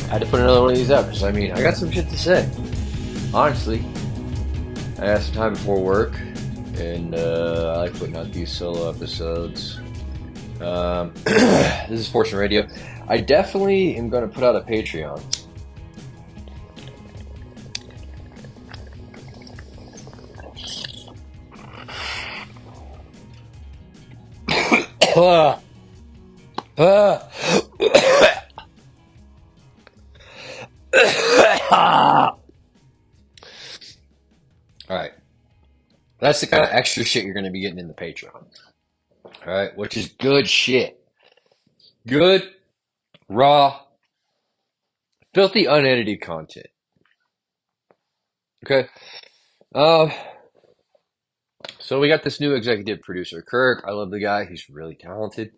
had to put another one of these out because I mean I got some shit to say. Honestly, I got some time before work, and I like putting out these solo episodes. This is Fortune Radio. I definitely am going to put out a Patreon. Alright. That's the kind of extra shit you're going to be getting in the Patreon. Alright, which is good shit. Good, raw, filthy, unedited content. Okay? So we got this new executive producer, Kirk. I love the guy. He's really talented.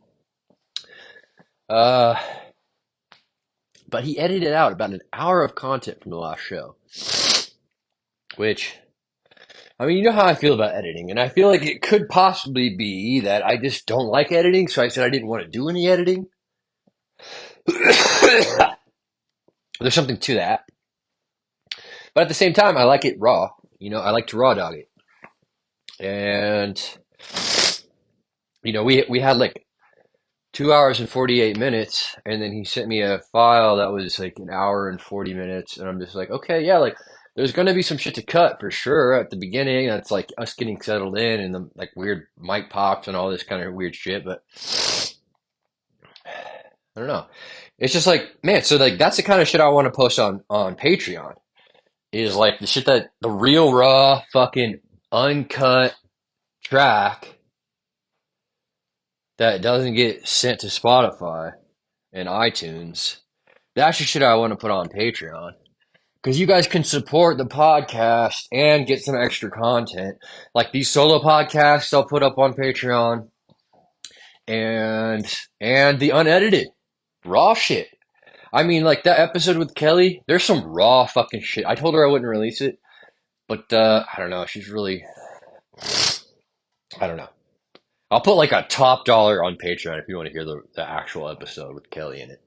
But he edited out about an hour of content from the last show. Which, I mean, you know how I feel about editing, and I feel like it could possibly be that I just don't like editing, so I said I didn't want to do any editing. There's something to that. But at the same time, I like it raw. You know, I like to raw dog it. And, you know, we had like 2 hours and 48 minutes, and then he sent me a file that was like an hour and 40 minutes, and I'm just like, okay, yeah, like there's gonna be some shit to cut for sure at the beginning. That's like us getting settled in and the like weird mic pops and all this kind of weird shit, but I don't know. It's just like, man, so like that's the kind of shit I want to post on Patreon. Is like the shit that the real raw fucking uncut track that doesn't get sent to Spotify and iTunes. That's the shit I want to put on Patreon. Because you guys can support the podcast and get some extra content. Like these solo podcasts I'll put up on Patreon. And the unedited. Raw shit. I mean, like that episode with Kelly, there's some raw fucking shit. I told her I wouldn't release it. But I don't know. She's really... I don't know. I'll put like a top dollar on Patreon if you want to hear the actual episode with Kelly in it.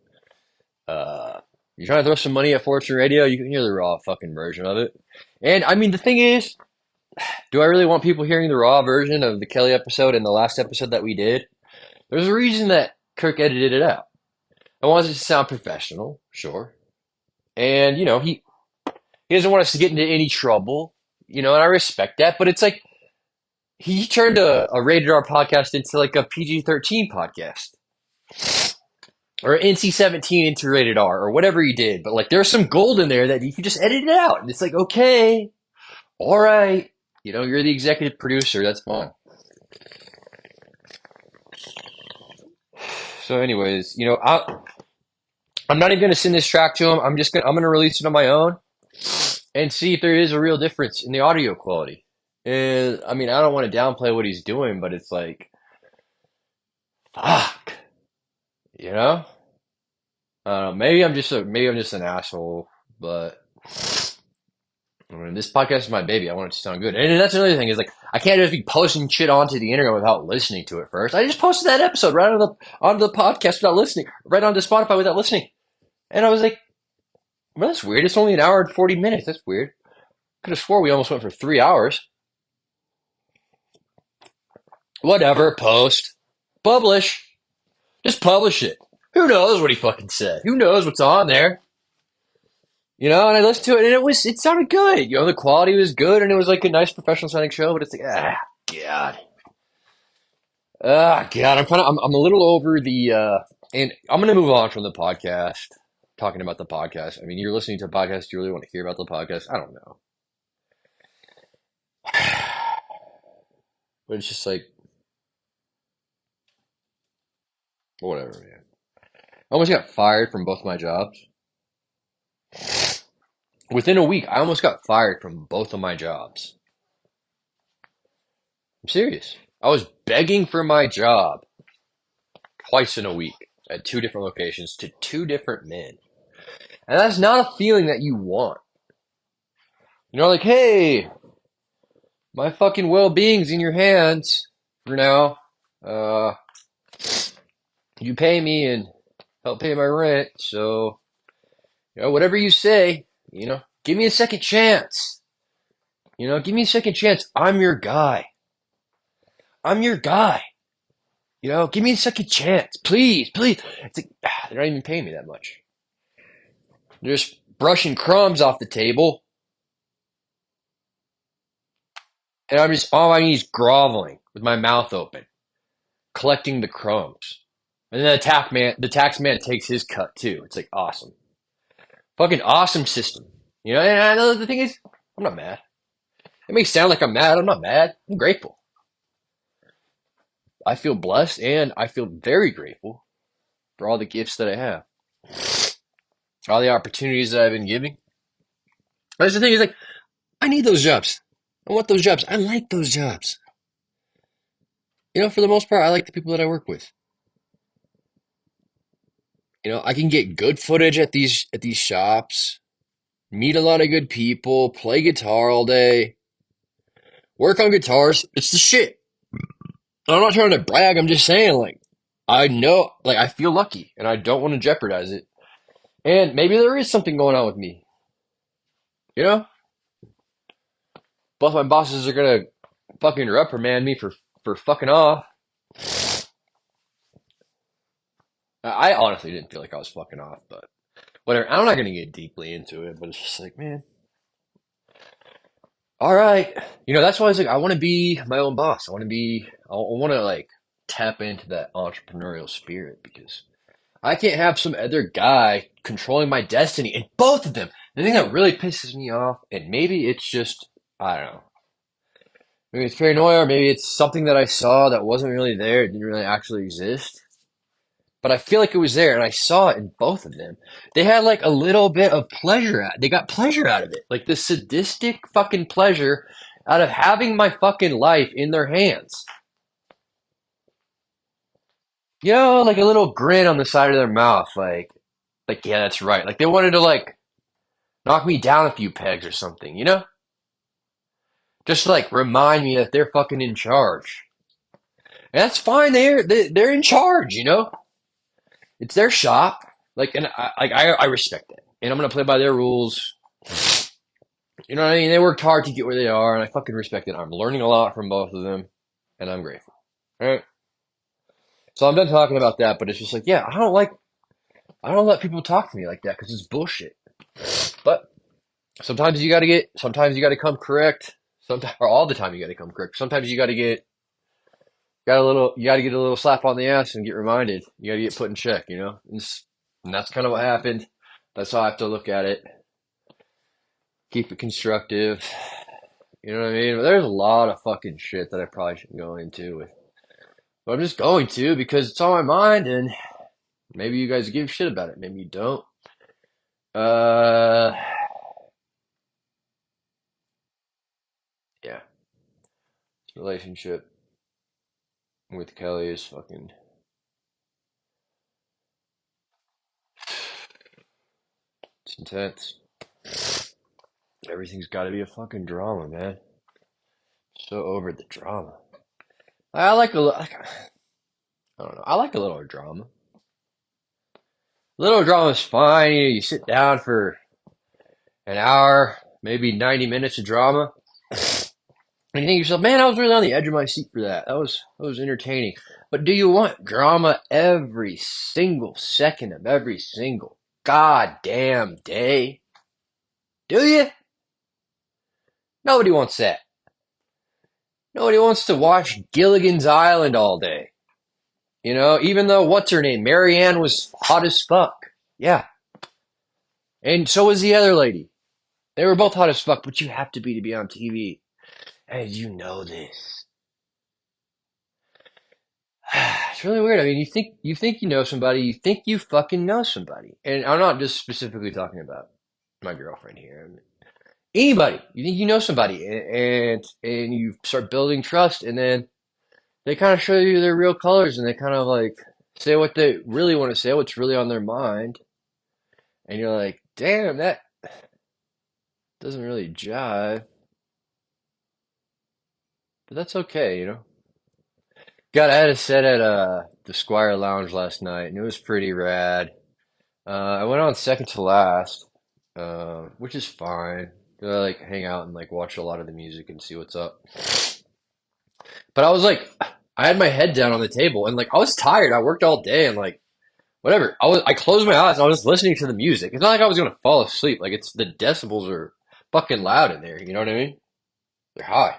You trying to throw some money at Fortune Radio? You can hear the raw fucking version of it. And I mean, the thing is, do I really want people hearing the raw version of the Kelly episode and the last episode that we did? There's a reason that Kirk edited it out. I wanted it to sound professional, sure. And, you know, he doesn't want us to get into any trouble, you know, and I respect that. But it's like, he turned a rated R podcast into like a PG-13 podcast. Or NC-17 into rated R, or whatever he did. But like, there's some gold in there that you can just edit it out. And it's like, okay, all right. You know, you're the executive producer. That's fine. So anyways, you know, I'm not even going to send this track to him. I'm going to release it on my own and see if there is a real difference in the audio quality. And I mean, I don't want to downplay what he's doing, but it's like, fuck. You know, maybe I'm just an asshole, but I mean, this podcast is my baby. I want it to sound good, and that's another thing is like I can't just be posting shit onto the internet without listening to it first. I just posted that episode right onto the podcast without listening, right onto Spotify without listening, and I was like, well, that's weird. It's only an hour and 40 minutes. That's weird. Could have swore we almost went for 3 hours. Whatever. Post, publish. Just publish it. Who knows what he fucking said? Who knows what's on there? You know, and I listened to it, and it sounded good. You know, the quality was good, and it was like a nice professional sounding show. But it's like, God, God. I'm a little over the, and I'm gonna move on from the podcast. Talking about the podcast. I mean, you're listening to a podcast. Do you really want to hear about the podcast? I don't know. But it's just like, whatever, man. I almost got fired from both my jobs. Within a week, I almost got fired from both of my jobs. I'm serious. I was begging for my job twice in a week at 2 different locations to 2 different men. And that's not a feeling that you want. You know, like, hey, my fucking well-being's in your hands for now. You pay me and help pay my rent, so Whatever you say, give me a second chance. Give me a second chance. I'm your guy. I'm your guy. Give me a second chance. Please, please. It's like, they're not even paying me that much. They're just brushing crumbs off the table. And all I need is groveling with my mouth open, collecting the crumbs. And then the tax man takes his cut too. It's like awesome. Fucking awesome system. And I know the thing is, I'm not mad. It may sound like I'm mad. I'm not mad. I'm grateful. I feel blessed and I feel very grateful for all the gifts that I have, all the opportunities that I've been giving. But that's the thing is like, I need those jobs. I want those jobs. I like those jobs. For the most part, I like the people that I work with. I can get good footage at these shops, meet a lot of good people, play guitar all day, work on guitars. It's the shit. I'm not trying to brag. I'm just saying, like, I know, like, I feel lucky and I don't want to jeopardize it. And maybe there is something going on with me. You know, both my bosses are gonna fucking reprimand me for fucking off. I honestly didn't feel like I was fucking off, but whatever. I'm not gonna get deeply into it, but it's just like, man, all right. That's why I was like, I want to be my own boss. I want to like tap into that entrepreneurial spirit because I can't have some other guy controlling my destiny. And both of them, the thing that really pisses me off, and maybe it's just, I don't know, maybe it's paranoia, or maybe it's something that I saw that wasn't really there, it didn't really actually exist. But I feel like it was there, and I saw it in both of them. They had like a little bit of pleasure they got pleasure out of it. Like the sadistic fucking pleasure out of having my fucking life in their hands. Like a little grin on the side of their mouth, like, yeah, that's right. Like they wanted to like knock me down a few pegs or something. Just to like remind me that they're fucking in charge. And that's fine. They're in charge. It's their shop. Like, and I respect that. And I'm gonna play by their rules. You know what I mean? They worked hard to get where they are, and I fucking respect it. I'm learning a lot from both of them, and I'm grateful. All right. So I'm done talking about that, but it's just like, yeah, I don't let people talk to me like that because it's bullshit. But sometimes you gotta come correct. Sometimes, or all the time you gotta come correct. Sometimes you gotta get a little slap on the ass and get reminded. You gotta get put in check, and that's kind of what happened. That's how I have to look at it. Keep it constructive. You know what I mean? But there's a lot of fucking shit that I probably shouldn't go into with. But I'm just going to because it's on my mind and maybe you guys give a shit about it. Maybe you don't. Uh, yeah. Relationship with Kelly is fucking, it's intense. Everything's got to be a fucking drama, man. So over the drama. I like I don't know. I like a little drama. Little drama is fine. You sit down for an hour, maybe 90 minutes of drama. And you think to yourself, man, I was really on the edge of my seat for that. That was entertaining. But do you want drama every single second of every single goddamn day? Do you? Nobody wants that. Nobody wants to watch Gilligan's Island all day. Even though what's her name? Marianne was hot as fuck. Yeah. And so was the other lady. They were both hot as fuck, but you have to be on TV. And you know this. It's really weird. I mean, you think you know somebody, you think you fucking know somebody. And I'm not just specifically talking about my girlfriend here. I mean, anybody. You think you know somebody and you start building trust and then they kind of show you their real colors and they kind of like say what they really want to say, what's really on their mind. And you're like, damn, that doesn't really jive. But that's okay. I had a set at the Squire Lounge last night, and it was pretty rad. I went on second to last, which is fine. I like hang out and like watch a lot of the music and see what's up. But I was like, I had my head down on the table and like I was tired. I worked all day and like whatever. I closed my eyes and I was listening to the music. It's not like I was gonna fall asleep. Like it's the decibels are fucking loud in there. You know what I mean? They're high.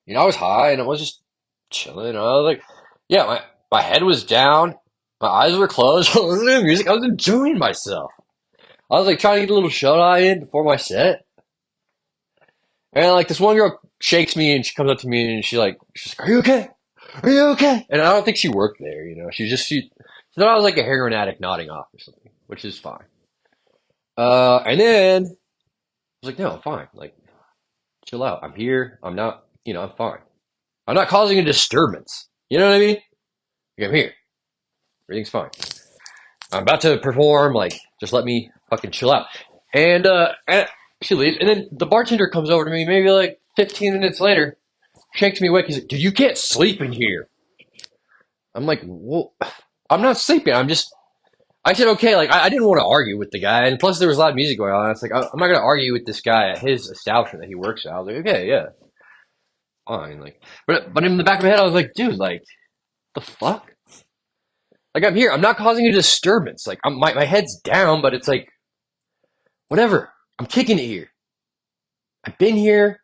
I was high and I was just chilling. I was like, yeah, my head was down, my eyes were closed. I was listening to music. I was enjoying myself. I was like trying to get a little shut eye in before my set. And like this one girl shakes me and she comes up to me and she's like, "Are you okay? Are you okay?" And I don't think she worked there, she thought I was like a heroin addict nodding off or something, which is fine. And then I was like, "No, I'm fine. Like, chill out. I'm here. I'm not, I'm fine. I'm not causing a disturbance. You know what I mean? Like, I'm here. Everything's fine. I'm about to perform. Like, just let me fucking chill out." And she leaves, and then the bartender comes over to me maybe like 15 minutes later, shakes me awake. He's like, "Dude, you can't sleep in here." I'm like, "Well, I'm not sleeping. I said, okay, like, I didn't want to argue with the guy. And plus, there was a lot of music going on. It's like, I'm not going to argue with this guy at his establishment that he works at. I was like, okay, yeah, fine. Like, but in the back of my head, I was like, dude, like, the fuck? Like, I'm here. I'm not causing a disturbance. Like, my head's down, but it's like, whatever. I'm kicking it here. I've been here,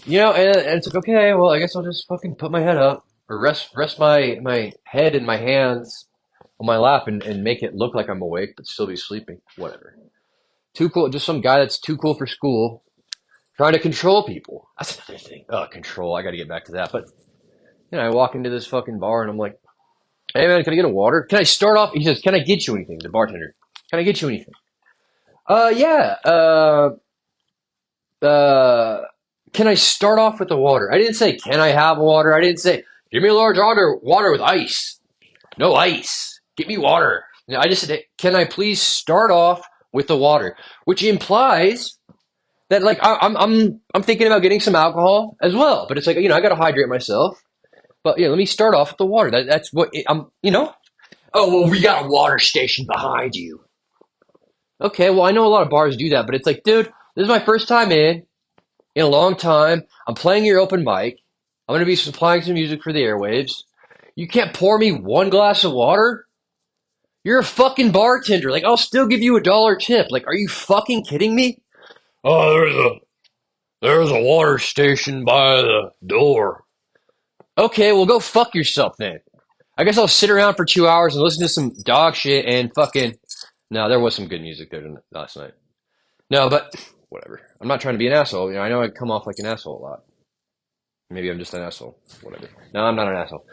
and it's like, okay, well, I guess I'll just fucking put my head up or rest my head in my hands on my lap and make it look like I'm awake, but still be sleeping. Whatever. Too cool. Just some guy that's too cool for school, trying to control people. That's another thing. Control. I got to get back to that. But I walk into this fucking bar and I'm like, "Hey man, can I get a water? Can I start off?" He says, "Can I get you anything?" The bartender. "Can I get you anything?" Yeah. Uh, can I start off with the water? I didn't say, "Can I have water?" I didn't say, "Give me a large water with ice." No ice. Get me water. I just said, "Can I please start off with the water?" Which implies that like I'm thinking about getting some alcohol as well. But it's like I got to hydrate myself. But let me start off with the water. That's what I'm. Oh well, we got a water station behind you. Okay, well I know a lot of bars do that, but it's like, dude, this is my first time in a long time. I'm playing your open mic. I'm gonna be supplying some music for the airwaves. You can't pour me one glass of water? You're a fucking bartender. Like I'll still give you $1 tip. Like, are you fucking kidding me? Oh, there's a water station by the door. Okay, well go fuck yourself then. I guess I'll sit around for 2 hours and listen to some dog shit and fucking. No, there was some good music there last night. No, but whatever. I'm not trying to be an asshole. I know I come off like an asshole a lot. Maybe I'm just an asshole. Whatever. No, I'm not an asshole.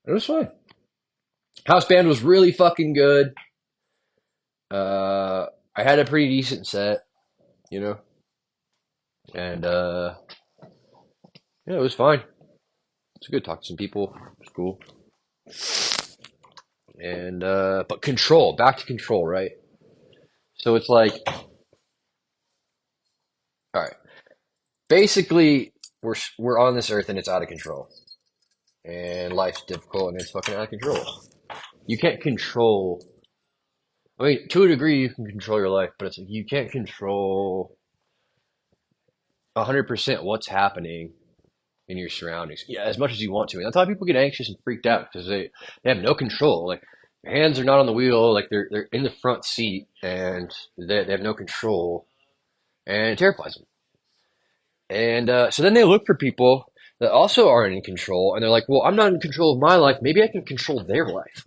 It was fun. House band was really fucking good. I had a pretty decent set, you know, and yeah, it was fine. It's good. Talk to some people. It's cool. And but control, back to control, right? So it's like, all right, basically we're on this earth and it's out of control, and life's difficult and it's fucking out of control. You can't control. I mean, to a degree, you can control your life, but it's like you can't control 100% what's happening in your surroundings. Yeah, as much as you want to. And that's why people get anxious and freaked out because they have no control. Like their hands are not on the wheel, like they're in the front seat and they have no control, and it terrifies them. And so then they look for people that also aren't in control, and they're like, "Well, I'm not in control of my life. Maybe I can control their life."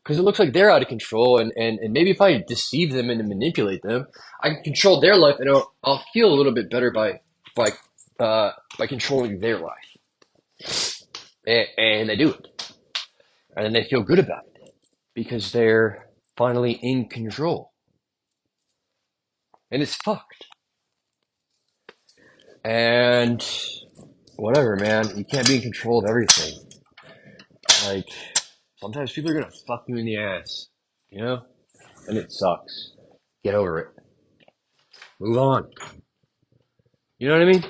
Because it looks like they're out of control, and maybe if I deceive them and manipulate them, I can control their life, and I'll feel a little bit better by by controlling their life. And they do it, and then they feel good about it because they're finally in control, and it's fucked. And whatever, man, you can't be in control of everything. Like sometimes people are gonna fuck you in the ass, and it sucks. Get over it. Move on. You know what I mean?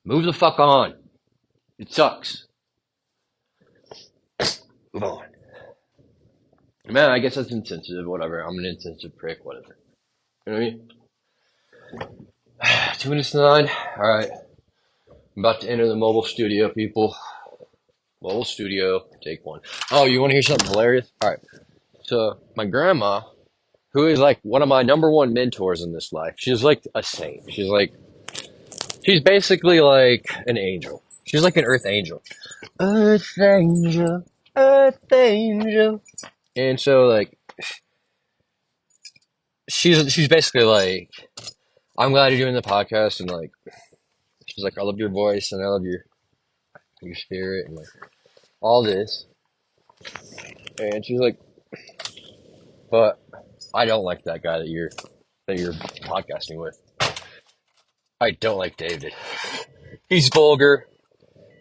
Move the fuck on. It sucks. Move on. Man, I guess that's insensitive. Whatever. I'm an insensitive prick. Whatever. You know what I mean? 2 minutes to 9. All right. I'm about to enter the mobile studio, people. Mobile studio. Take one. Oh, you want to hear something hilarious? All right. So my grandma, who is like one of my number one mentors in this life, she's like a saint. She's basically like an angel. She's like an earth angel. Earth angel, earth angel. And so like she's basically like, I'm glad you're doing the podcast, and like she's like, I love your voice and I love your spirit and like all this. And she's like, but I don't like that guy that you're podcasting with. I don't like David. He's vulgar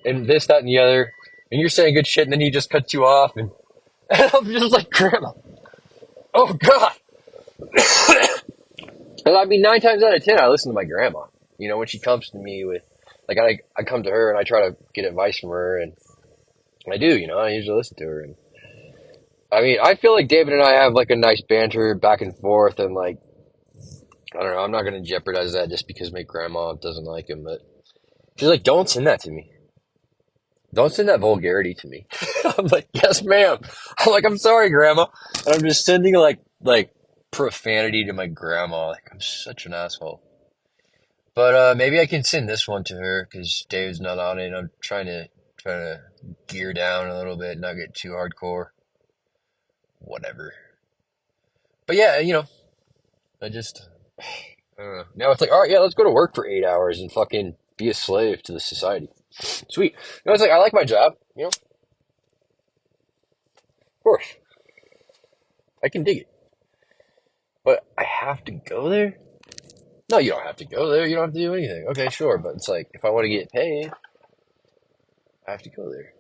and this, that, and the other. And you're saying good shit, and then he just cuts you off, and, and I'm just like, Grandma, oh God. And I mean, 9 times out of 10, I listen to my grandma. You know, when she comes to me with, like, I come to her and I try to get advice from her, and I do, you know, I usually listen to her. And I mean, I feel like David and I have like a nice banter back and forth, and like, I don't know, I'm not going to jeopardize that just because my grandma doesn't like him, but she's like, don't send that to me. Don't send that vulgarity to me. I'm like, yes, ma'am. I'm like, I'm sorry, grandma. And I'm just sending like profanity to my grandma. Like, I'm such an asshole. But maybe I can send this one to her because Dave's not on it. I'm trying to gear down a little bit, not get too hardcore. Whatever. But yeah, you know, I just now it's like, all right, yeah, let's go to work for 8 hours and fucking be a slave to the society. Sweet. You know, it's like I like my job. You know, of course, I can dig it. But I have to go there? No, you don't have to go there. You don't have to do anything. Okay, sure. But it's like, if I want to get paid, I have to go there.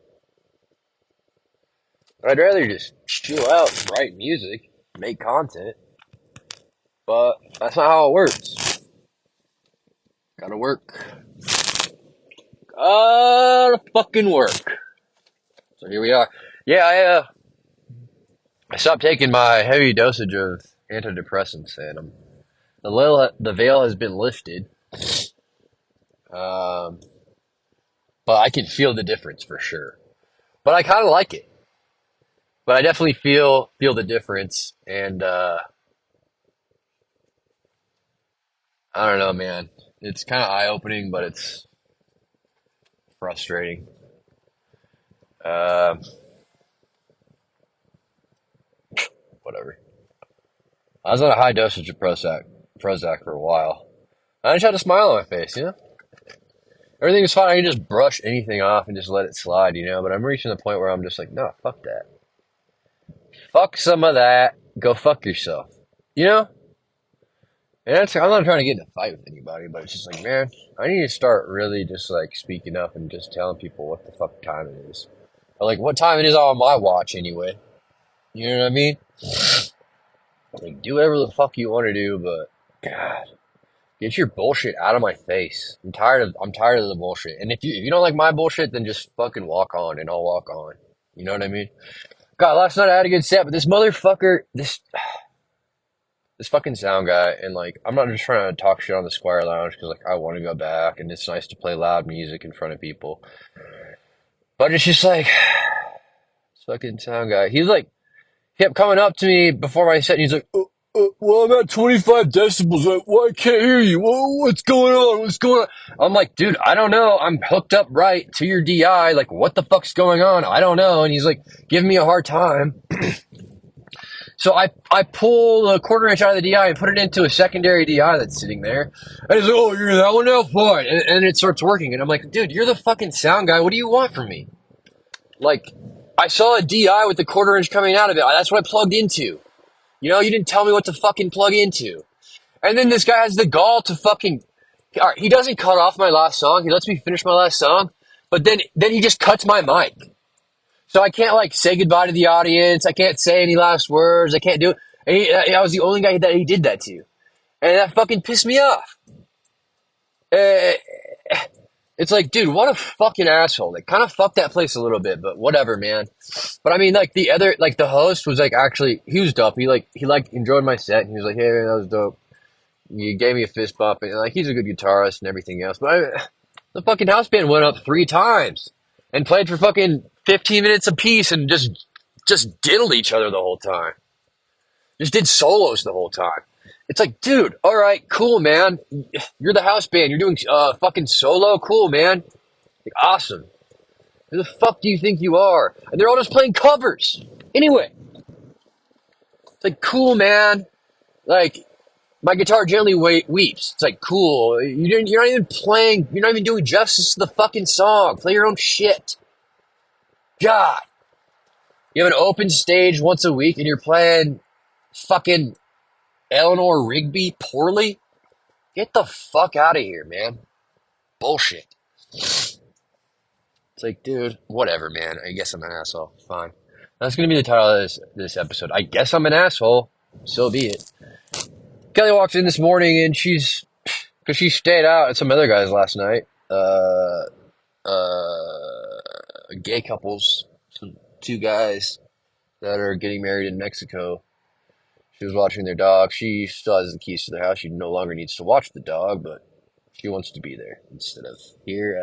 I'd rather just chill out, write music, make content. But that's not how it works. Gotta work. Gotta fucking work. So here we are. Yeah, I stopped taking my heavy dosage of antidepressants, and the veil has been lifted. Um, but I can feel the difference for sure. But I kind of like it. But I definitely feel the difference, and I don't know, man. It's kind of eye opening, but it's frustrating. Uh, Whatever. I was on a high dosage of Prozac for a while. I just had a smile on my face, you know. Everything's fine. I can just brush anything off and just let it slide, you know. But I'm reaching the point where I'm just like, no, fuck that. Fuck some of that. Go fuck yourself. You know? And I'm not trying to get in a fight with anybody, but it's just like, man, I need to start really just like speaking up and just telling people what the fuck time it is. Or like what time it is on my watch anyway. You know what I mean? Like do whatever the fuck you want to do, but God, get your bullshit out of my face. I'm tired of the bullshit. And if you don't like my bullshit, then just fucking walk on and I'll walk on. You know what I mean? God, last night I had a good set, but this motherfucker, this fucking sound guy, and like I'm not just trying to talk shit on the Squire Lounge because like I want to go back and it's nice to play loud music in front of people, but it's just like this fucking sound guy. He's like kept coming up to me before my set, and he's like, "Well, I'm at 25 decibels. Why I can't hear you? What's going on? What's going on?" I'm like, "Dude, I don't know. I'm hooked up right to your DI. Like, what the fuck's going on? I don't know." And he's like, giving me a hard time. So I pull a quarter inch out of the DI and put it into a secondary DI that's sitting there. And he's like, "Oh, you're that one now? Fine." And it starts working. And I'm like, "Dude, you're the fucking sound guy. What do you want from me?" Like, I saw a DI with the quarter inch coming out of it. That's what I plugged into. You know, you didn't tell me what to fucking plug into. And then this guy has the gall to fucking... All right, he doesn't cut off my last song. He lets me finish my last song. But then he just cuts my mic. So I can't, like, say goodbye to the audience. I can't say any last words. I can't do it. And I was the only guy that he did that to. And that fucking pissed me off. Uh, It's like, dude, what a fucking asshole. They kind of fucked that place a little bit, but whatever, man. But I mean, like the other, like the host was like actually, he was dope. He enjoyed my set. And he was like, hey, man, that was dope. You gave me a fist bump, and like he's a good guitarist and everything else. But the fucking house band went up 3 times and played for fucking 15 minutes apiece and just diddled each other the whole time. Just did solos the whole time. It's like, dude, all right, cool, man. You're the house band. You're doing fucking solo, cool, man. Like, awesome. Who the fuck do you think you are? And they're all just playing covers. Anyway, it's like, cool, man. Like, my guitar gently weeps. It's like, cool. You're not even playing. You're not even doing justice to the fucking song. Play your own shit. God. You have an open stage once a week and you're playing fucking Eleanor Rigby poorly? Get the fuck out of here, man. Bullshit. It's like, dude, whatever, man. I guess I'm an asshole. Fine. That's going to be the title of this episode. I guess I'm an asshole. So be it. Kelly walks in this morning and because she stayed out at some other guys last night. Gay couples. Some 2 guys that are getting married in Mexico. She was watching their dog. She still has the keys to their house. She no longer needs to watch the dog, but she wants to be there instead of here.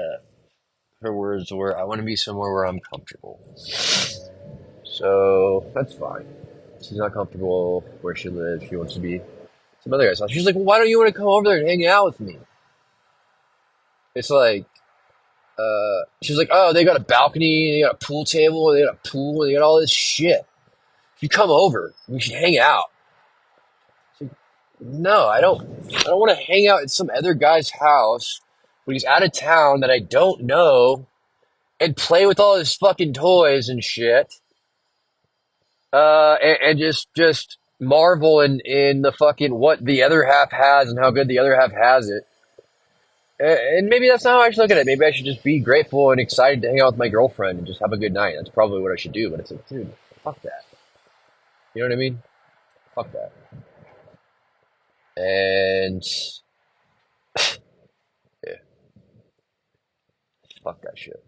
Her words were, I want to be somewhere where I'm comfortable. So that's fine. She's not comfortable where she lives. She wants to be some other guy's house. She's like, well, why don't you want to come over there and hang out with me? It's like, she's like, oh, they got a balcony, they got a pool table, they got a pool, they got all this shit. If you come over, we should hang out. Like, no, I don't want to hang out at some other guy's house when he's out of town that I don't know and play with all his fucking toys and shit. And just marvel in the fucking what the other half has and how good the other half has it. And maybe that's not how I should look at it. Maybe I should just be grateful and excited to hang out with my girlfriend and just have a good night. That's probably what I should do. But it's like, dude, fuck that. You know what I mean? Fuck that. And yeah, fuck that shit.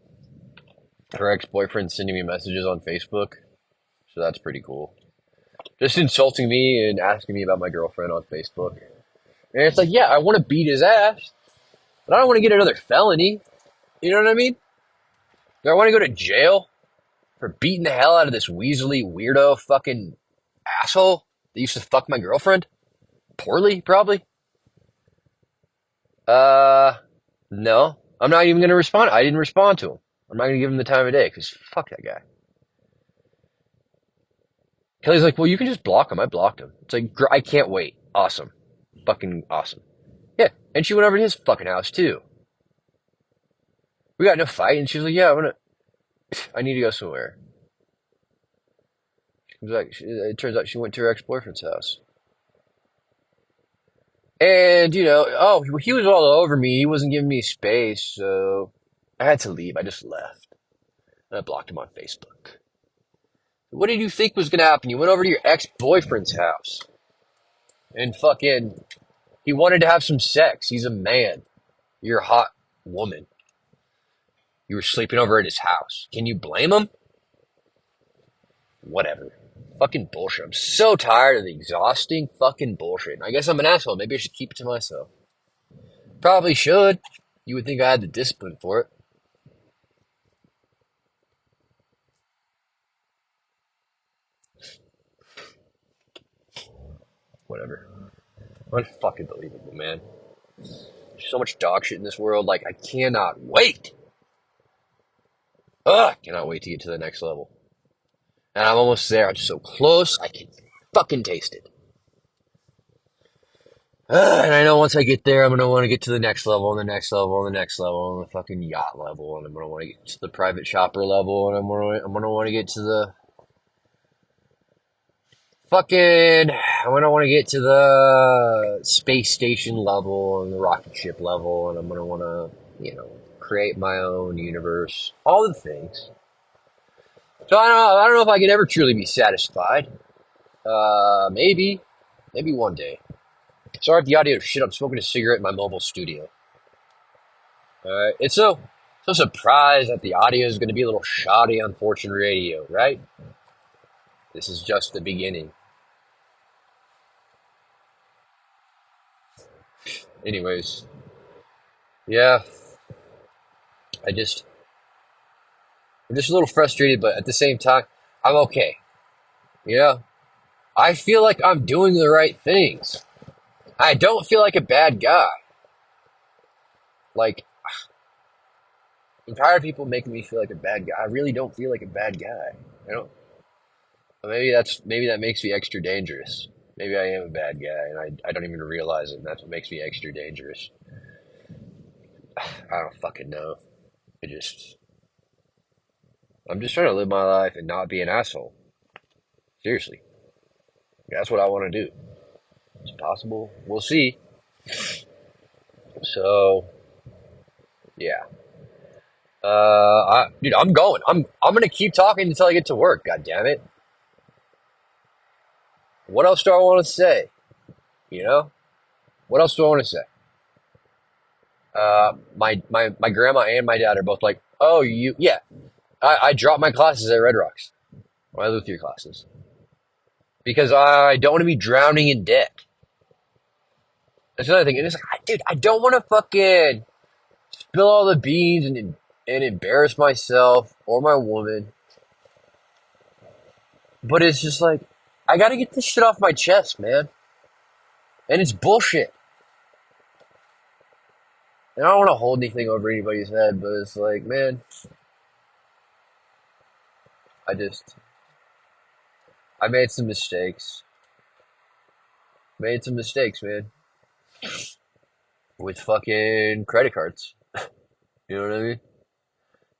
Her ex-boyfriend's sending me messages on Facebook, so that's pretty cool. Just insulting me and asking me about my girlfriend on Facebook. And it's like, yeah, I want to beat his ass, but I don't want to get another felony. You know what I mean? Do I want to go to jail for beating the hell out of this weaselly, weirdo, fucking asshole that used to fuck my girlfriend? Poorly, probably? No. I'm not even going to respond. I didn't respond to him. I'm not going to give him the time of day, because fuck that guy. Kelly's like, well, you can just block him. I blocked him. It's like, I can't wait. Awesome. Fucking awesome. Yeah, and she went over to his fucking house, too. We got in a fight, and she was like, yeah, I need to go somewhere. She was like, it turns out she went to her ex-boyfriend's house. And, you know, oh, he was all over me. He wasn't giving me space, so I had to leave. I just left. And I blocked him on Facebook. What did you think was going to happen? You went over to your ex-boyfriend's house. And fucking, he wanted to have some sex. He's a man. You're a hot woman. You were sleeping over at his house. Can you blame him? Whatever. Fucking bullshit. I'm so tired of the exhausting fucking bullshit. I guess I'm an asshole. Maybe I should keep it to myself. Probably should. You would think I had the discipline for it. Whatever. Unfucking-believable, man. There's so much dog shit in this world. Like, I cannot wait. Ugh, cannot wait to get to the next level. And I'm almost there. I'm so close. I can fucking taste it. And I know once I get there, I'm going to want to get to the next level, and the next level, and the next level, and the fucking yacht level, and I'm going to want to get to the private shopper level, and I'm going to want to get to the fucking, I'm going to want to get to the space station level, and the rocket ship level, and I'm going to want to, you know, create my own universe. All the things. So I don't know if I can ever truly be satisfied. Maybe one day. Sorry if the audio is shit. I'm smoking a cigarette in my mobile studio. It's so surprised that the audio is going to be a little shoddy on Fortune Radio, right? This is just the beginning. Anyways, yeah, I just I'm just a little frustrated, but at the same time, I'm okay. You know, I feel like I'm doing the right things. I don't feel like a bad guy. Like, I'm tired of people making me feel like a bad guy. I really don't feel like a bad guy. I don't. Maybe that makes me extra dangerous. Maybe I am a bad guy, and I don't even realize it. And that's what makes me extra dangerous. I don't fucking know. I just I'm just trying to live my life and not be an asshole. Seriously, that's what I want to do. It's possible. We'll see. So yeah. Dude, I'm going. I'm gonna keep talking until I get to work. God damn it. What else do I want to say? You know? What else do I want to say? My grandma and my dad are both like, oh, yeah. I dropped my classes at Red Rocks, my Luthier classes, because I don't want to be drowning in debt. That's another thing. And it's like, dude, I don't want to fucking spill all the beans and embarrass myself or my woman. But it's just like, I got to get this shit off my chest, man. And it's bullshit. And I don't want to hold anything over anybody's head, but it's like, man, I just, I made some mistakes. Made some mistakes, man. With fucking credit cards. You know what I mean?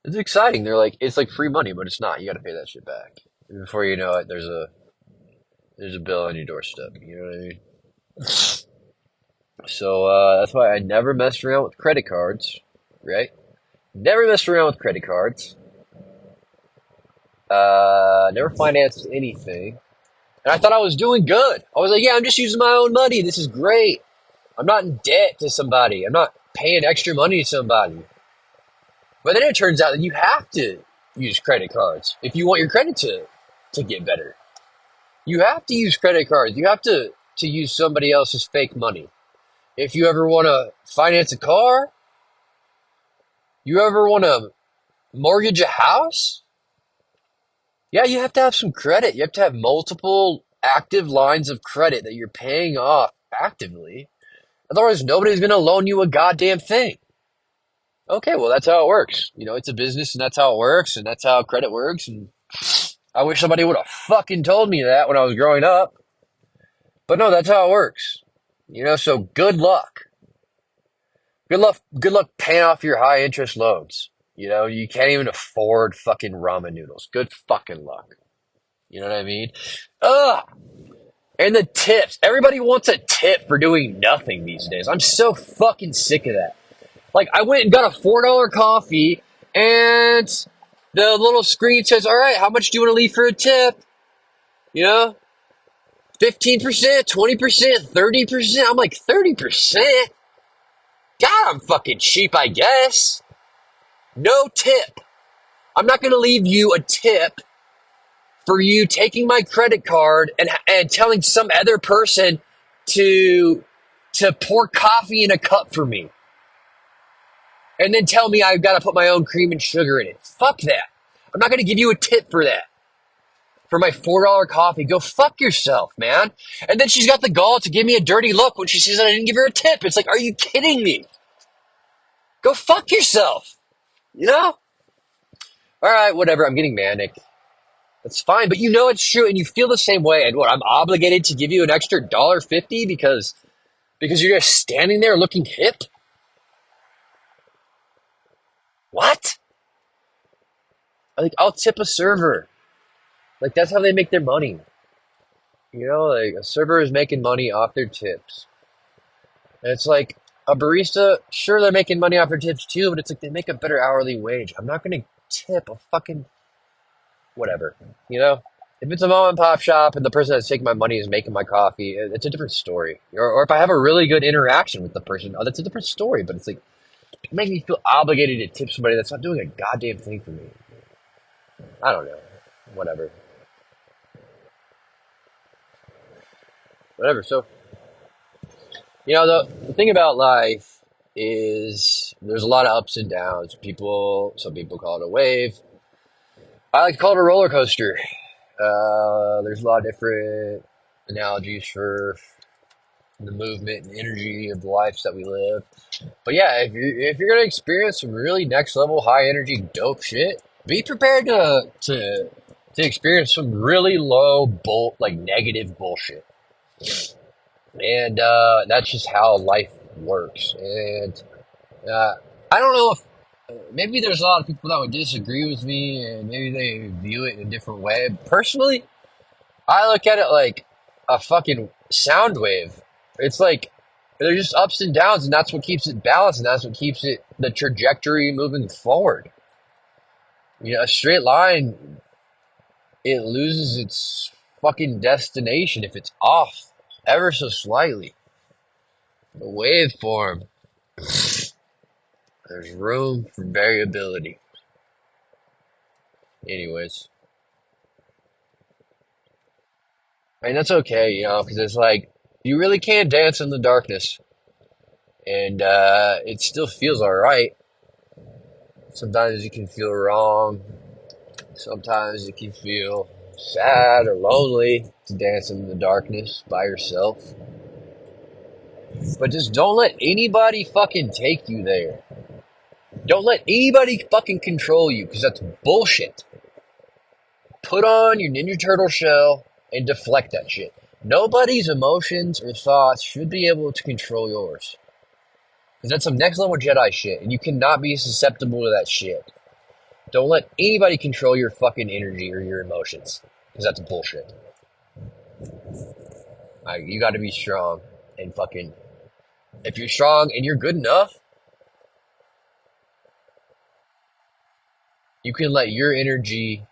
It's exciting. It's like free money, but it's not. You got to pay that shit back. And before you know it, there's a bill on your doorstep. You know what I mean? So that's why I never messed around with credit cards, right? Never messed around with credit cards. Never financed anything. And I thought I was doing good. I was like, yeah, I'm just using my own money. This is great. I'm not in debt to somebody. I'm not paying extra money to somebody. But then it turns out that you have to use credit cards if you want your credit to get better. You have to use credit cards. You have to use somebody else's fake money. If you ever want to finance a car, you ever want to mortgage a house, yeah, you have to have some credit. You have to have multiple active lines of credit that you're paying off actively. Otherwise, nobody's going to loan you a goddamn thing. Okay, well, that's how it works. You know, it's a business and that's how it works and that's how credit works. And I wish somebody would have fucking told me that when I was growing up. But no, that's how it works. You know, so good luck. Good luck paying off your high interest loans. You know, you can't even afford fucking ramen noodles. Good fucking luck. You know what I mean? Ugh! And the tips. Everybody wants a tip for doing nothing these days. I'm so fucking sick of that. Like, I went and got a $4 coffee, and the little screen says, all right, how much do you want to leave for a tip? You know? 15%, 20%, 30%. I'm like, 30%? God, I'm fucking cheap, I guess. No tip. I'm not going to leave you a tip for you taking my credit card and telling some other person to pour coffee in a cup for me. And then tell me I've got to put my own cream and sugar in it. Fuck that. I'm not going to give you a tip for that. For my $4 coffee. Go fuck yourself, man. And then she's got the gall to give me a dirty look when she says that I didn't give her a tip. It's like, are you kidding me? Go fuck yourself. You know? Alright, whatever. I'm getting manic. That's fine, but you know it's true and you feel the same way. And what, I'm obligated to give you an extra $1.50 because you're just standing there looking hip? What? Like, I'll tip a server. Like, that's how they make their money. You know, like, a server is making money off their tips. And it's like, a barista, sure, they're making money off their tips too, but it's like they make a better hourly wage. I'm not going to tip a fucking whatever, you know? If it's a mom and pop shop and the person that's taking my money is making my coffee, it's a different story. Or if I have a really good interaction with the person, oh, that's a different story. But it's like, make me feel obligated to tip somebody that's not doing a goddamn thing for me. I don't know. Whatever. Whatever. So, the thing about life is there's a lot of ups and downs. Some people call it a wave. I like to call it a roller coaster. There's a lot of different analogies for the movement and energy of the lives that we live. But yeah, if you're gonna experience some really next level high energy dope shit, be prepared to experience some really low negative bullshit. And that's just how life works. And I don't know if maybe there's a lot of people that would disagree with me, and maybe they view it in a different way. Personally, I look at it like a fucking sound wave. It's like there's just ups and downs, and that's what keeps it balanced, and that's what keeps the trajectory moving forward. A straight line, it loses its fucking destination if it's off ever so slightly. The waveform, there's room for variability. Anyways, I mean that's okay, because it's like you really can dance in the darkness, and it still feels all right. Sometimes you can feel wrong. Sometimes you can feel sad or lonely to dance in the darkness by yourself. But just don't let anybody fucking take you there. Don't let anybody fucking control you, because that's bullshit. Put on your Ninja Turtle shell and deflect that shit. Nobody's emotions or thoughts should be able to control yours. Because that's some next level Jedi shit, and you cannot be susceptible to that shit. Don't let anybody control your fucking energy or your emotions, because that's bullshit. You got to be strong and fucking. If you're strong and you're good enough, you can let your energy,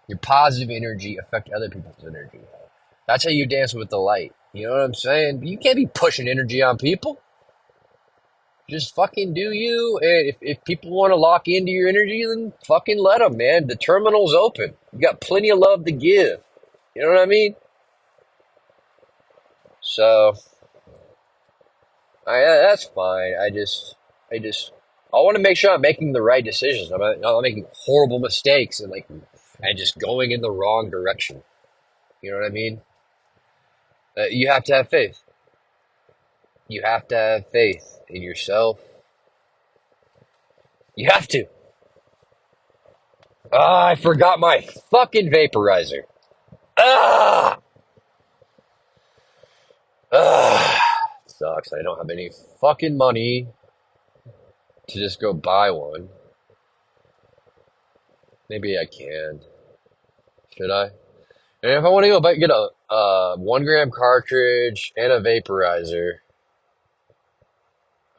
your positive energy, affect other people's energy. That's how you dance with the light. You know what I'm saying? You can't be pushing energy on people. Just fucking do you. And if people want to lock into your energy, then fucking let them, man. The terminal's open. You got plenty of love to give. You know what I mean? So, that's fine. I want to make sure I'm making the right decisions. I'm not making horrible mistakes and just going in the wrong direction. You know what I mean? You have to have faith. You have to have faith in yourself. You have to. Ah, I forgot my fucking vaporizer. Ah! Ah! Sucks. I don't have any fucking money to just go buy one. Maybe I can. Should I? And if I want to get a 1 gram cartridge and a vaporizer,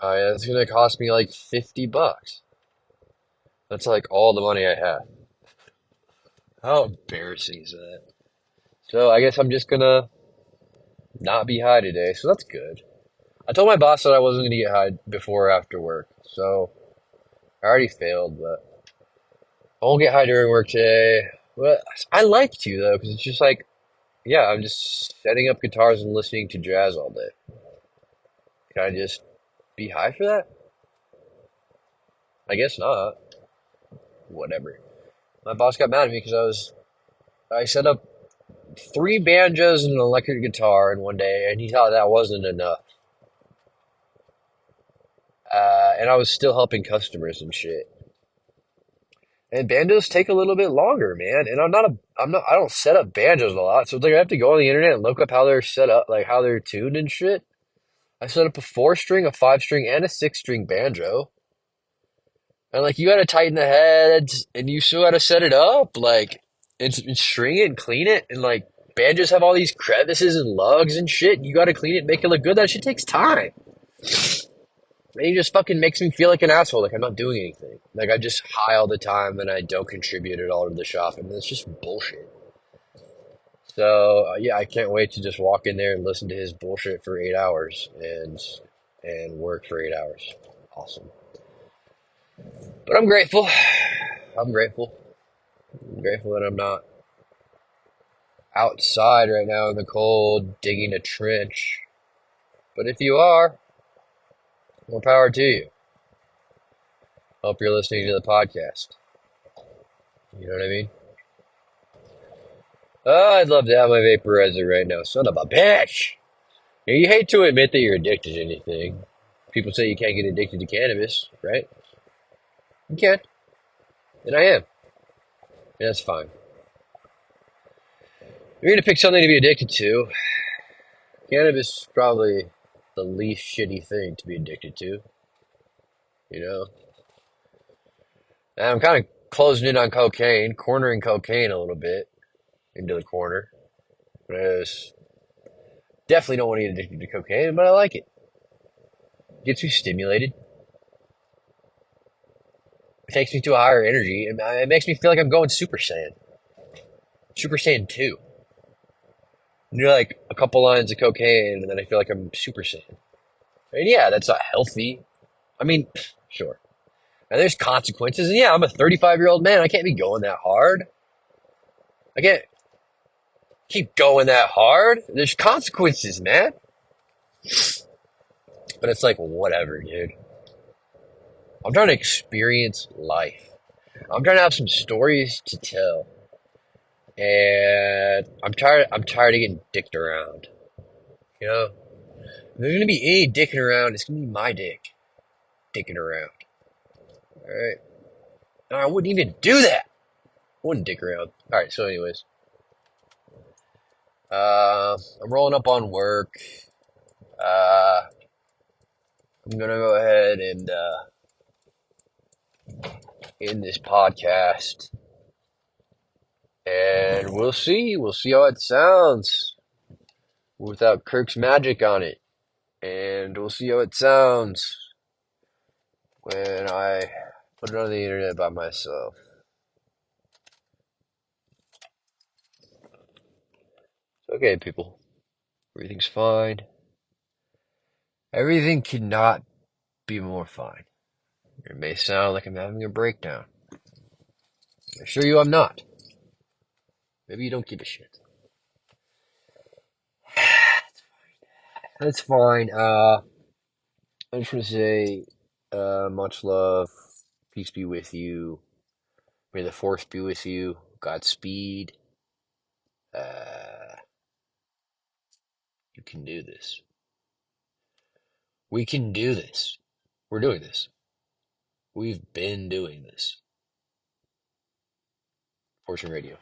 it's gonna cost me like $50. That's like all the money I have. How embarrassing is that? So I guess I'm just gonna not be high today, so that's good. I told my boss that I wasn't gonna get high before or after work, so I already failed, but I won't get high during work today. But I like to though, because it's just like, yeah, I'm just setting up guitars and listening to jazz all day. Can I just be high for that? I guess not. Whatever. My boss got mad at me because I set up 3 banjos and an electric guitar in one day, and he thought that wasn't enough. And I was still helping customers and shit. And banjos take a little bit longer, man. And I don't set up banjos a lot. So it's like I have to go on the internet and look up how they're set up, like how they're tuned and shit. I set up a 4 string, a 5 string, and a 6 string banjo. And like you gotta tighten the heads and you still gotta set it up, like and string it and clean it. And like banjos have all these crevices and lugs and shit. You gotta clean it, make it look good. That shit takes time. And he just fucking makes me feel like an asshole, like I'm not doing anything. Like I just high all the time and I don't contribute at all to the shop, and it's just bullshit. So yeah, I can't wait to just walk in there and listen to his bullshit for 8 hours and work for 8 hours. Awesome. But I'm grateful. I'm grateful. I'm grateful that I'm not outside right now in the cold digging a trench. But if you are, more power to you. Hope you're listening to the podcast. You know what I mean? Oh, I'd love to have my vaporizer right now. Son of a bitch! You hate to admit that you're addicted to anything. People say you can't get addicted to cannabis, right? You can. And I am. And that's fine. If you're going to pick something to be addicted to, cannabis is probably the least shitty thing to be addicted to. You know? And I'm kind of closing in on cocaine, cornering cocaine a little bit into the corner. Because definitely don't want to get addicted to cocaine, but I like it. Gets me stimulated. It takes me to a higher energy. It makes me feel like I'm going Super Saiyan. Super Saiyan 2. You like a couple lines of cocaine, and then I feel like I'm Super Saiyan. And yeah, that's not healthy. I mean, sure. And there's consequences. And yeah, I'm a 35-year-old man. I can't be going that hard. I can't keep going that hard. There's consequences, man. But it's like, whatever, dude. I'm trying to experience life. I'm trying to have some stories to tell. And I'm tired of getting dicked around. You know? If there's gonna be any dicking around, it's gonna be my dick dicking around. Alright? No, I wouldn't even do that. I wouldn't dick around. Alright, so anyways. I'm rolling up on work. Uh, I'm gonna go ahead and end this podcast. And we'll see. We'll see how it sounds without Kirk's magic on it. And we'll see how it sounds when I put it on the internet by myself. It's okay, people. Everything's fine. Everything cannot be more fine. It may sound like I'm having a breakdown. I assure you I'm not. Maybe you don't give a shit. That's fine. I just want to say, much love. Peace be with you. May the force be with you. Godspeed. Uh, you can do this. We can do this. We're doing this. We've been doing this. Fortune Radio.